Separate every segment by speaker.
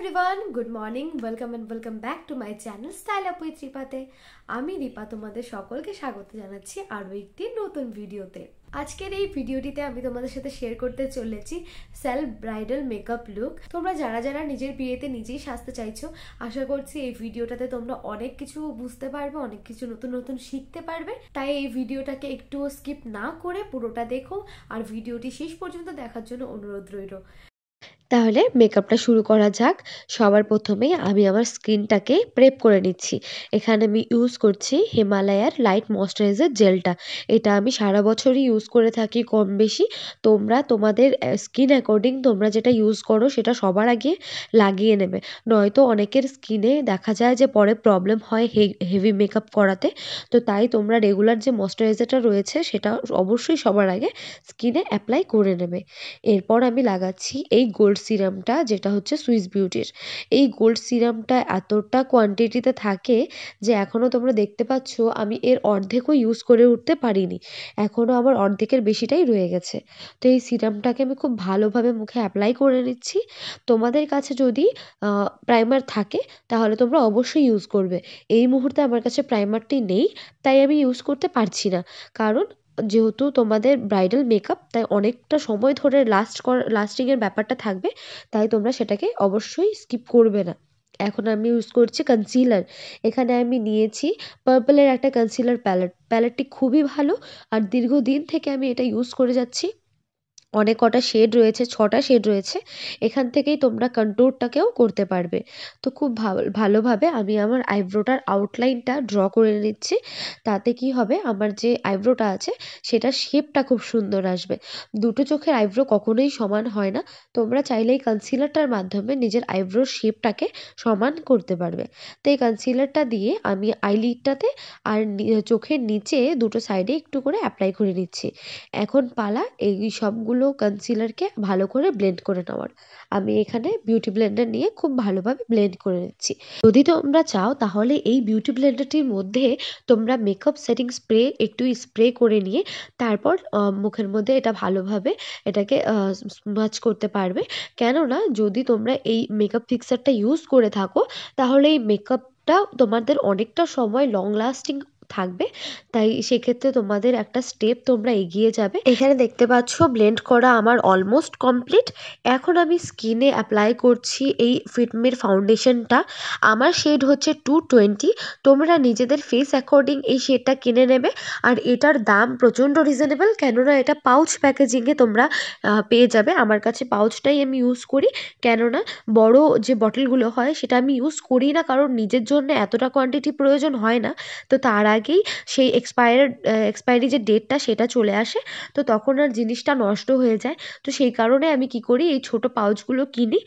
Speaker 1: Everyone, good morning, welcome and welcome back to my channel style up with রিপাতে। আমি রিপা তোমাদের সকলকে স্বাগত জানাচ্ছি আরও একটি নতুন ভিডিওতে। আজকের এই ভিডিওটিতে আমি তোমাদের সাথে শেয়ার করতে চলেছি সেলফ ব্রাইডাল মেকআপ লুক। তোমরা যারা যারা নিজের বিয়েতে নিজেই সাজতে চাইছো, আশা করছি এই ভিডিওটাতে তোমরা অনেক কিছু বুঝতে পারবে, অনেক কিছু নতুন নতুন শিখতে পারবে। তাই এই ভিডিওটাকে একটুও স্কিপ না করে পুরোটা দেখো, আর ভিডিওটি শেষ পর্যন্ত দেখার জন্য অনুরোধ রইল। তাহলে মেকআপটা শুরু করা যাক। সবার প্রথমেই আমি আমার স্কিনটাকে প্রেপ করে নিচ্ছি। এখানে আমি ইউজ করছি হিমালয়ার লাইট ময়শ্চারাইজার জেলটা। এটা আমি সারা বছরই ইউজ করে থাকি কম বেশি। তোমরা তোমাদের স্কিন অ্যাকর্ডিং তোমরা যেটা ইউজ করো সেটা সবার আগে লাগিয়ে নেবে, নয়তো অনেকের স্কিনে দেখা যায় যে পরে প্রবলেম হয় হেভি মেকআপ করাতে। তো তাই তোমরা রেগুলার যে ময়শ্চারাইজারটা রয়েছে সেটা অবশ্যই সবার আগে স্কিনে অ্যাপ্লাই করে নেবে। এরপর আমি লাগাচ্ছি এই গোল্ড সিরামটা, যেটা হচ্ছে সুইস বিউটির। এই গোল্ড সিরামটা এতটা কোয়ান্টিটিতে থাকে যে এখনও তোমরা দেখতে পাচ্ছ আমি এর অর্ধেকও ইউজ করে উঠতে পারিনি, এখনও আমার অর্ধেকের বেশিটাই রয়ে গেছে। তো এই সিরামটাকে আমি খুব ভালোভাবে মুখে অ্যাপ্লাই করে নিচ্ছি। তোমাদের কাছে যদি প্রাইমার থাকে তাহলে তোমরা অবশ্যই ইউজ করবে। এই মুহূর্তে আমার কাছে প্রাইমারটি নেই, তাই আমি ইউজ করতে পারছি না। কারণ যেহেতু তোমাদের ব্রাইডাল মেকআপ, তাই অনেকটা সময় ধরে লাস্টিংয়ের ব্যাপারটা থাকবে, তাই তোমরা সেটাকে অবশ্যই স্কিপ করবে না। এখন আমি ইউজ করছি কনসিলার। এখানে আমি নিয়েছি পার্পলের একটা কনসিলার প্যালেটটি খুবই ভালো, আর দীর্ঘদিন থেকে আমি এটা ইউজ করে যাচ্ছি। অনেক কটা শেড রয়েছে, 6টা শেড রয়েছে। এখান থেকেই তোমরা কন্ট্যুরটাকেও করতে পারবে। তো খুব ভালোভাবে আমি আমার আইব্রোটার আউটলাইনটা ড্র করে নিচ্ছি। তাতে কি হবে, আমার যে আইব্রোটা আছে সেটার শেপটা খুব সুন্দর আসবে। দুটো চোখের আইব্রো কখনোই সমান হয় না। তোমরা চাইলে এই কনসিলারটার মাধ্যমে নিজের আইব্রোর শেপটাকে সমান করতে পারবে। তো এই কনসিলারটা দিয়ে আমি আইলিডটাতে আর চোখের নিচে দুটো সাইডে একটু করে অ্যাপ্লাই করে নিচ্ছি। এখন পালা এই সবগুলো কনসিলারকে ভালো করে ব্লেন্ড করে নেওয়ার। আমি এখানে বিউটি ব্লেন্ডার নিয়ে খুব ভালোভাবে ব্লেন্ড করে নিচ্ছি। যদি তোমরা চাও তাহলে এই বিউটি ব্লেন্ডারটির মধ্যে তোমরা মেকআপ সেটিং স্প্রে একটু স্প্রে করে নিয়ে তারপর মুখের মধ্যে এটা ভালোভাবে এটাকে স্মাচ করতে পারবে। কেননা যদি তোমরা এই মেকআপ ফিক্সারটা ইউজ করে থাকো তাহলে এই মেকআপটা তোমাদের অনেকটা সময় লং লাস্টিং থাকবে। তাই সেক্ষেত্রে তোমাদের একটা স্টেপ তোমরা এগিয়ে যাবে। এখানে দেখতে পাচ্ছ ব্লেন্ড করা আমার অলমোস্ট কমপ্লিট। এখন আমি স্কিনে অ্যাপ্লাই করছি এই ফিটমির ফাউন্ডেশনটা। আমার শেড হচ্ছে 220। তোমরা নিজেদের ফেস অ্যাকর্ডিং এই শেডটা কিনে নেবে। আর এটার দাম প্রচণ্ড রিজনেবল, কেননা এটা পাউচ প্যাকেজিংয়ে তোমরা পেয়ে যাবে। আমার কাছে পাউচটাই আমি ইউজ করি, কেননা বড় যে বটলগুলো হয় সেটা আমি ইউজ করি না, কারণ নিজের জন্য এতটা কোয়ান্টিটি প্রয়োজন হয় না। তো তার আগেই সেই এক্সপায়ারি যে ডেটটা সেটা চলে আসে, তো তখন আর জিনিসটা নষ্ট হয়ে যায়। তো সেই কারণে আমি কি করি, এই ছোট পাউচগুলো কিনি।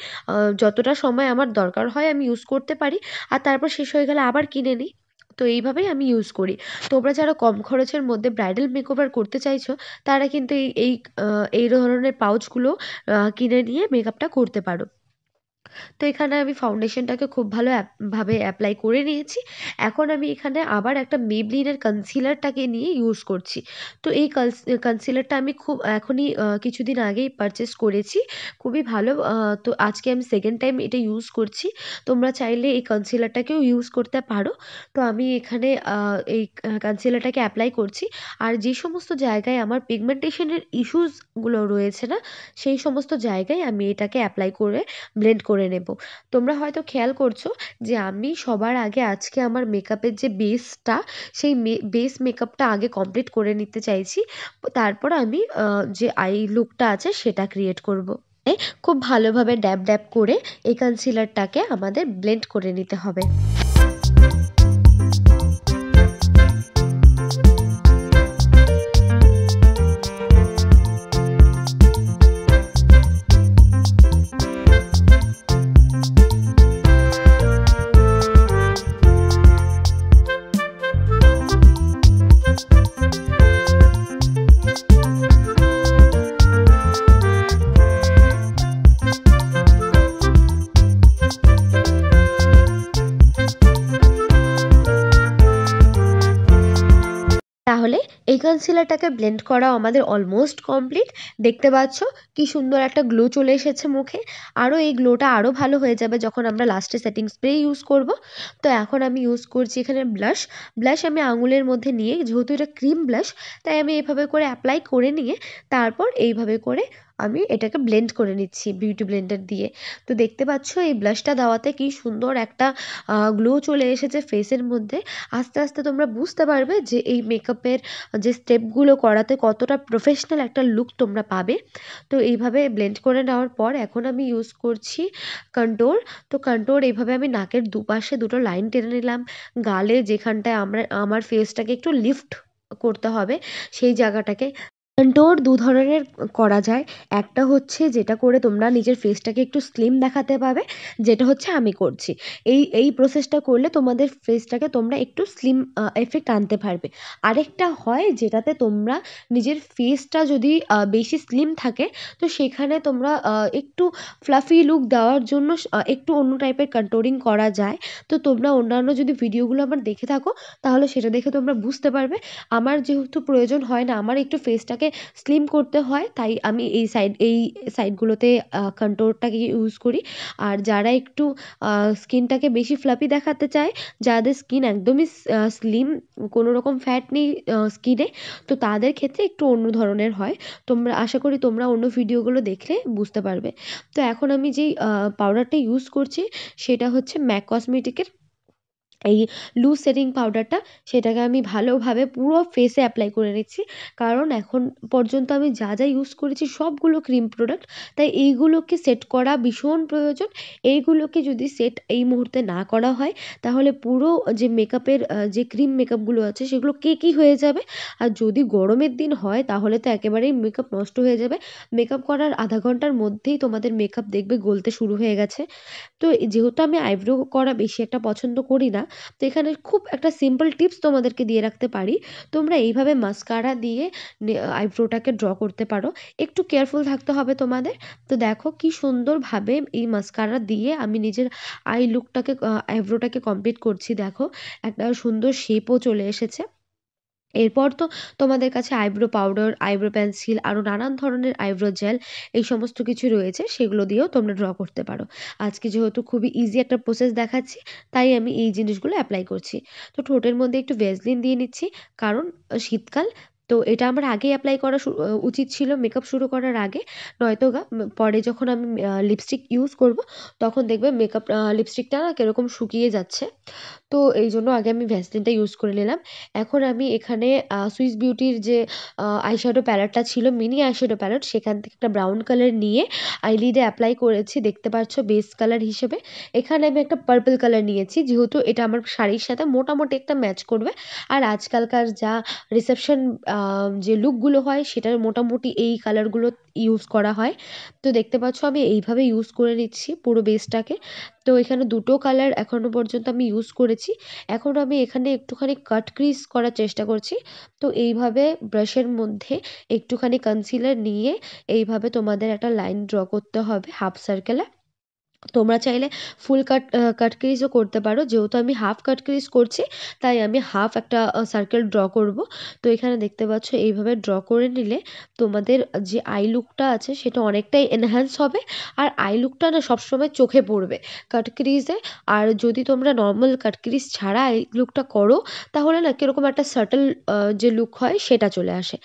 Speaker 1: যতটা সময় আমার দরকার হয় আমি ইউজ করতে পারি, আর তারপর শেষ হয়ে গেলে আবার কিনে নিই। তো এইভাবেই আমি ইউজ করি। তোমরা যারা কম খরচের মধ্যে ব্রাইডাল মেকওভার করতে চাইছো তারা কিন্তু এই ধরনের পাউচগুলো কিনে নিয়ে মেকআপটা করতে পারো। তো এখানে আমি ফাউন্ডেশনটাকে খুব ভাবে অ্যাপ্লাই করে নিয়েছি। এখন আমি এখানে আবার একটা মেবলিনের কনসিলারটাকে নিয়ে ইউজ করছি। তো এই কনসিলারটা আমি এখনই কিছুদিন আগেই পারচেস করেছি, খুবই ভালো। তো আজকে আমি সেকেন্ড টাইম এটা ইউজ করছি। তোমরা চাইলে এই কনসিলারটাকেও ইউজ করতে পারো। তো আমি এখানে এই কনসিলারটাকে অ্যাপ্লাই করছি। আর যে সমস্ত জায়গায় আমার পিগমেন্টেশনের ইস্যুসগুলো রয়েছে না, সেই সমস্ত জায়গায় আমি এটাকে অ্যাপ্লাই করে ব্লেন্ড করে নেব। তোমরা হয়তো খেয়াল করছো যে আমি সবার আগে আজকে আমার মেকআপের যে বেসটা, সেই বেস মেকআপটা আগে কমপ্লিট করে নিতে চাইছি। তারপর আমি যে আই লুকটা আছে সেটা ক্রিয়েট করব। খুব ভালোভাবে ড্যাব ড্যাব করে এই কনসিলারটাকে আমাদের ব্লেন্ড করে নিতে হবে। এই কনসিলারটাকে ব্লেন্ড করা আমাদের অলমোস্ট কমপ্লিট। দেখতে পাচ্ছ কি সুন্দর একটা গ্লো চলে এসেছে মুখে। আরও এই গ্লোটা আরও ভালো হয়ে যাবে যখন আমরা লাস্টে সেটিং স্প্রে ইউজ করব। তো এখন আমি ইউজ করছি এখানে ব্লাশ। ব্লাশ আমি আঙুলের মধ্যে নিয়ে, যেহেতু এটা ক্রিম ব্লাশ, তাই আমি এভাবে করে অ্যাপ্লাই করে নিয়ে তারপর এইভাবে করে আমি এটাকে ব্লেন্ড করে নিচ্ছি বিউটি ব্লেন্ডার দিয়ে। তো দেখতে পাচ্ছ এই ব্লাশটা দেওয়াতে কি সুন্দর একটা গ্লো চলে এসেছে ফেসের মধ্যে। আস্তে আস্তে তোমরা বুঝতে পারবে যে এই মেকআপের যে স্টেপগুলো করাতে কতটা প্রফেশনাল একটা লুক তোমরা পাবে। তো এইভাবে ব্লেন্ড করে নেওয়ার পর এখন আমি ইউজ করছি কন্ট্যুর। তো কন্ট্যুর এইভাবে আমি নাকের দুপাশে দুটো লাইন টেনে নিলাম। গালে যেখানটায় আমার ফেসটাকে একটু লিফট করতে হবে সেই জায়গাটাকে। কন্ট্যুর দু ধরনের করা যায়। একটা হচ্ছে যেটা করে তোমরা নিজের ফেসটাকে একটু স্লিম দেখাতে পাবে, যেটা হচ্ছে আমি করছি। এই প্রসেসটা করলে তোমাদের ফেসটাকে তোমরা একটু স্লিম এফেক্ট আনতে পারবে। আরেকটা হয় যেটাতে তোমরা নিজের ফেসটা যদি বেশি স্লিম থাকে, তো সেখানে তোমরা একটু ফ্লাফি লুক দেওয়ার জন্য একটু অন্য টাইপের কন্ট্যুরিং করা যায়। তো তোমরা অন্যান্য যদি ভিডিওগুলো আমার দেখে থাকো তাহলে সেটা দেখে তোমরা বুঝতে পারবে। আমার যেহেতু প্রয়োজন হয় না, আমার একটু ফেসটাকে স্লিম করতে হয়, তাই আমি এই সাইডগুলোতে কন্ট্যুরটাকে ইউজ করি। আর যারা একটু স্কিনটাকে বেশি ফ্লাফি দেখাতে চায়, যাদের স্কিন একদমই স্লিম, কোনো রকম ফ্যাট নেই স্কিনে, তো তাদের ক্ষেত্রে একটু অন্য ধরনের হয়। তোমরা আশা করি তোমরা অন্য ভিডিওগুলো দেখলে বুঝতে পারবে। তো এখন আমি যেই পাউডারটা ইউজ করছি সেটা হচ্ছে ম্যাক কসমেটিকের এই লুজ সেটিং পাউডারটা। সেটাকে আমি ভালোভাবে পুরো ফেসে অ্যাপ্লাই করে নিচ্ছি, কারণ এখন পর্যন্ত আমি যা যা ইউজ করেছি সবগুলো ক্রিম প্রোডাক্ট, তাই এইগুলোকে সেট করা ভীষণ প্রয়োজন। এইগুলোকে যদি সেট এই মুহূর্তে না করা হয় তাহলে পুরো যে মেকআপের যে ক্রিম মেকআপগুলো আছে সেগুলো কেকই হয়ে যাবে। আর যদি গরমের দিন হয় তাহলে তো একেবারেই মেকআপ নষ্ট হয়ে যাবে। মেকআপ করার আধা ঘন্টার মধ্যেই তোমাদের মেকআপ দেখবে গলতে শুরু হয়ে গেছে। তো যেহেতু আমি আইব্রো করা বেশি একটা পছন্দ করি না, তো এখানে খুব একটা সিম্পল টিপস তোমাদেরকে দিয়ে রাখতে পারি। তোমরা এইভাবে মাস্কারা দিয়ে আইব্রোটাকে ড্র করতে পারো। একটু কেয়ারফুল থাকতে হবে তোমাদের। তো দেখো কি সুন্দরভাবে এই মাস্কারা দিয়ে আমি নিজের আই লুকটাকে আইব্রোটাকে কমপ্লিট করছি। দেখো একটা সুন্দর শেপও চলে এসেছে। এরপর তো তোমাদের কাছে আইব্রো পাউডার, আইব্রো পেন্সিল, আরও নানান ধরনের আইব্রো জেল, এই সমস্ত কিছু রয়েছে, সেগুলো দিয়েও তোমরা ড্র করতে পারো। আজকে যেহেতু খুবই ইজি একটা প্রসেস দেখাচ্ছি, তাই আমি এই জিনিসগুলো অ্যাপ্লাই করছি। তো ঠোঁটের মধ্যে একটু ভ্যাসলিন দিয়ে নিচ্ছি, কারণ শীতকাল, তো এটা আমার আগেই অ্যাপ্লাই করা উচিত ছিল মেকআপ শুরু করার আগে। নয়তো পরে যখন আমি লিপস্টিক ইউজ করব তখন দেখবে মেকআপ লিপস্টিকটা না কীরকম শুকিয়ে যাচ্ছে। তো এই জন্য আগে আমি ভ্যাসলিনটা ইউজ করে নিলাম। এখন আমি এখানে সুইস বিউটির যে আইশ্যাডো প্যালেটটা ছিল, মিনি আইশ্যাডো প্যালেট, সেখান থেকে একটা ব্রাউন কালার নিয়ে আইলিডে অ্যাপ্লাই করেছি, দেখতে পাচ্ছ বেস কালার হিসেবে। এখানে আমি একটা পার্পল কালার নিয়েছি, যেহেতু এটা আমার শাড়ির সাথে মোটামুটি একটা ম্যাচ করবে। আর আজকালকার যা রিসেপশন যে লুকগুলো হয় সেটার মোটামুটি এই কালারগুলো ইউজ করা হয়। তো দেখতে পাচ্ছ আমি এইভাবে ইউজ করে নিচ্ছি পুরো বেসটাকে। তো এখানে দুটো কালার এখনও পর্যন্ত আমি ইউজ করেছি। এখন আমি এখানে একটুখানি কাট ক্রিজ করার চেষ্টা করছি। তো এইভাবে ব্রাশের মধ্যে একটুখানি কনসিলার নিয়ে এইভাবে তোমাদের একটা লাইন ড্র করতে হবে হাফ সার্কেলে। তোমরা চাইলে ফুল কাট ক্রিজও করতে পারো। যেহেতু আমি হাফ কাট ক্রিজ করছি, তাই আমি হাফ একটা সার্কেল ড্র করব। তো এখানে দেখতে পাচ্ছ এইভাবে ড্র করে নিলে তোমাদের যে আই লুকটা আছে সেটা অনেকটাই এনহ্যান্স হবে। আর আই লুকটা না সবসময় চোখে পড়বে কাট ক্রিজে। আর যদি তোমরা নর্মাল কাট ক্রিজ ছাড়া আই লুকটা করো তাহলে না কীরকম একটা সাটল যে লুক হয় সেটা চলে আসে।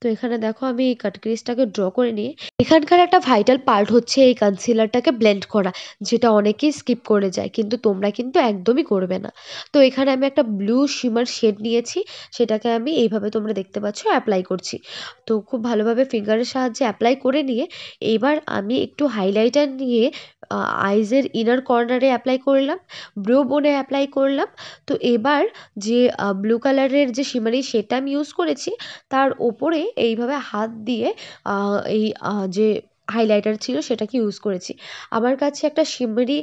Speaker 1: তো এখানে দেখো আমি এই কাট ক্রিজটাকে ড্র করে নিয়ে, এখানকার একটা ভাইটাল পার্ট হচ্ছে এই কনসিলারটাকে ব্লেন্ড করা, যেটা অনেকেই স্কিপ করে যায়, কিন্তু তোমরা কিন্তু একদমই করবে না। তো এখানে আমি একটা ব্লু শিমার শেড নিয়েছি, সেটাকে আমি এইভাবে তোমরা দেখতে পাচ্ছ অ্যাপ্লাই করছি। তো খুব ভালোভাবে ফিঙ্গারের সাহায্যে অ্যাপ্লাই করে নিয়ে এবার আমি একটু হাইলাইটার নিয়ে আইজের ইনার কর্নারে অ্যাপ্লাই করলাম, ব্রো বোনে অ্যাপ্লাই করলাম। তো এবার যে ব্লু কালারের যে শিমারি শেডটা আমি ইউজ করেছি তার ওপরে এইভাবে হাত দিয়ে এই যে হাইলাইটার ছিল সেটাকে ইউজ করেছি। আমার কাছে একটা শিমারি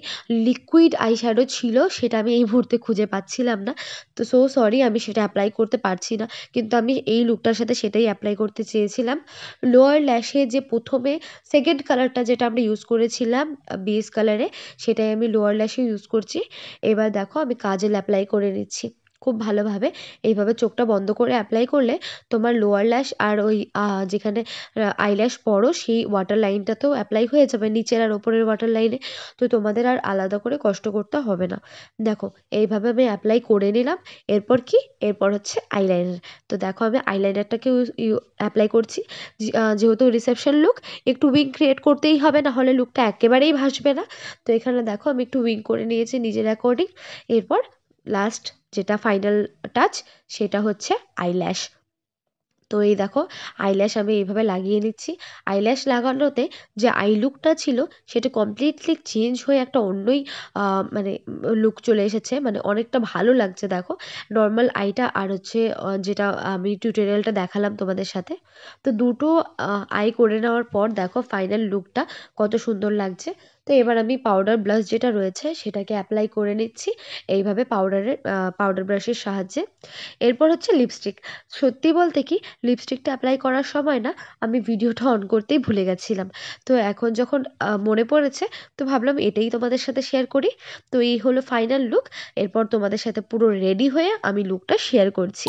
Speaker 1: লিকুইড আইশ্যাডো ছিল, সেটা আমি এই মুহূর্তে খুঁজে পাচ্ছিলাম না। তো সো সরি, আমি সেটা অ্যাপ্লাই করতে পারছি না, কিন্তু আমি এই লুকটার সাথে সেটাই অ্যাপ্লাই করতে চেয়েছিলাম। লোয়ার ল্যাশে যে প্রথমে সেকেন্ড কালারটা যেটা আমরা ইউজ করেছিলাম বেস কালারে, সেটাই আমি লোয়ার ল্যাশে ইউজ করছি। এবার দেখো আমি কাজল অ্যাপ্লাই করে নিচ্ছি। খুব ভালোভাবে এইভাবে চোখটা বন্ধ করে অ্যাপ্লাই করলে তোমার লোয়ার ল্যাশ আর ওই যেখানে আইল্যাশ পরো সেই ওয়াটার লাইনটাতেও অ্যাপ্লাই হয়ে যাবে, নিচের আর ওপরের ওয়াটার লাইনে। তো তোমাদের আর আলাদা করে কষ্ট করতে হবে না। দেখো এইভাবে আমি অ্যাপ্লাই করে নিলাম। এরপর হচ্ছে আইলাইনার। তো দেখো আমি আইলাইনারটাকেও অ্যাপ্লাই করছি। যেহেতু রিসেপশন লুক, একটু উইং ক্রিয়েট করতেই হবে, না হলে লুকটা একেবারেই ভাসবে না। তো এখানে দেখো আমি একটু উইং করে নিয়েছি নিজের অ্যাকর্ডিং। এরপর লাস্ট যেটা ফাইনাল টাচ সেটা হচ্ছে আইল্যাশ। তো এই দেখো আইল্যাশ আমি এইভাবে লাগিয়ে নিচ্ছি। আইল্যাশ লাগানোতে যে আই লুকটা ছিল সেটা কমপ্লিটলি চেঞ্জ হয়ে একটা অন্যই মানে লুক চলে এসেছে, মানে অনেকটা ভালো লাগছে। দেখো নর্মাল আইটা আর হচ্ছে যেটা আমি টিউটোরিয়ালটা দেখালাম তোমাদের সাথে, তো দুটো আই করে নেওয়ার পর দেখো ফাইনাল লুকটা কত সুন্দর লাগছে। তো এবার আমি পাউডার ব্লাশ যেটা রয়েছে সেটাকে অ্যাপ্লাই করে নিচ্ছি এইভাবে পাউডার ব্রাশের সাহায্যে। এরপর হচ্ছে লিপস্টিক। সত্যি বলতে কি লিপস্টিকটা অ্যাপ্লাই করার সময় না আমি ভিডিওটা অন করতেই ভুলে গেছিলাম। তো এখন যখন মনে পড়েছে তো ভাবলাম এটাই তোমাদের সাথে শেয়ার করি। তো এই হলো ফাইনাল লুক। এরপর তোমাদের সাথে পুরো রেডি হয়ে আমি লুকটা শেয়ার করছি।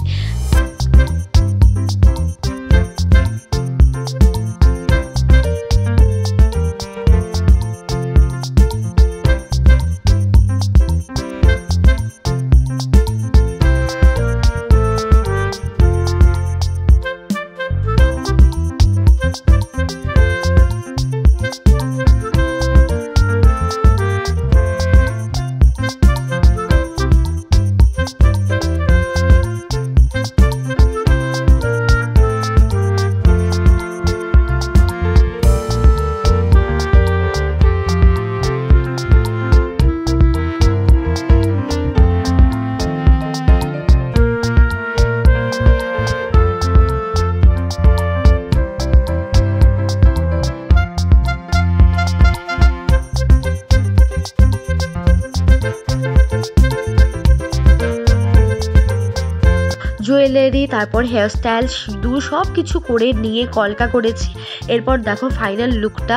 Speaker 1: জুয়েলারি, তারপর হেয়ারস্টাইল, সিঁদুর সব কিছু করে নিয়ে কলকা করেছি। এরপর দেখো ফাইনাল লুকটা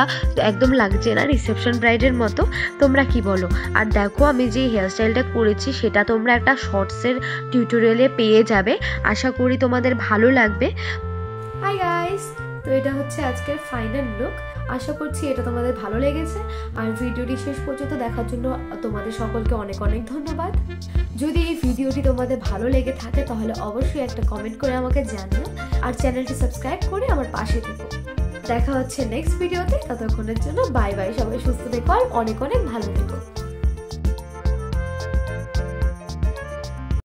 Speaker 1: একদম লাগছে না রিসেপশন ব্রাইডের মতো? তোমরা কি বলো? আর দেখো আমি যে হেয়ারস্টাইলটা করেছি সেটা তোমরা একটা শর্টসের টিউটোরিয়ালে পেয়ে যাবে। আশা করি তোমাদের ভালো লাগবে। হাই গাইস, তো এটা হচ্ছে আজকের ফাইনাল লুক। আশা করছি এটা তোমাদের ভালো লেগেছে। আর ভিডিওটি শেষ পর্যন্ত দেখার জন্য তোমাদের সকলকে অনেক অনেক ধন্যবাদ। যদি এই ভিডিওটি তোমাদের ভালো লেগে থাকে তাহলে অবশ্যই একটা কমেন্ট করে আমাকে জানিও, আর চ্যানেলটি সাবস্ক্রাইব করে আমার পাশে থেকো। দেখা হচ্ছে নেক্সট ভিডিওতে। ততক্ষণের জন্য বাই বাই। সবাই সুস্থ থেকো আর অনেক অনেক ভালো থেকো।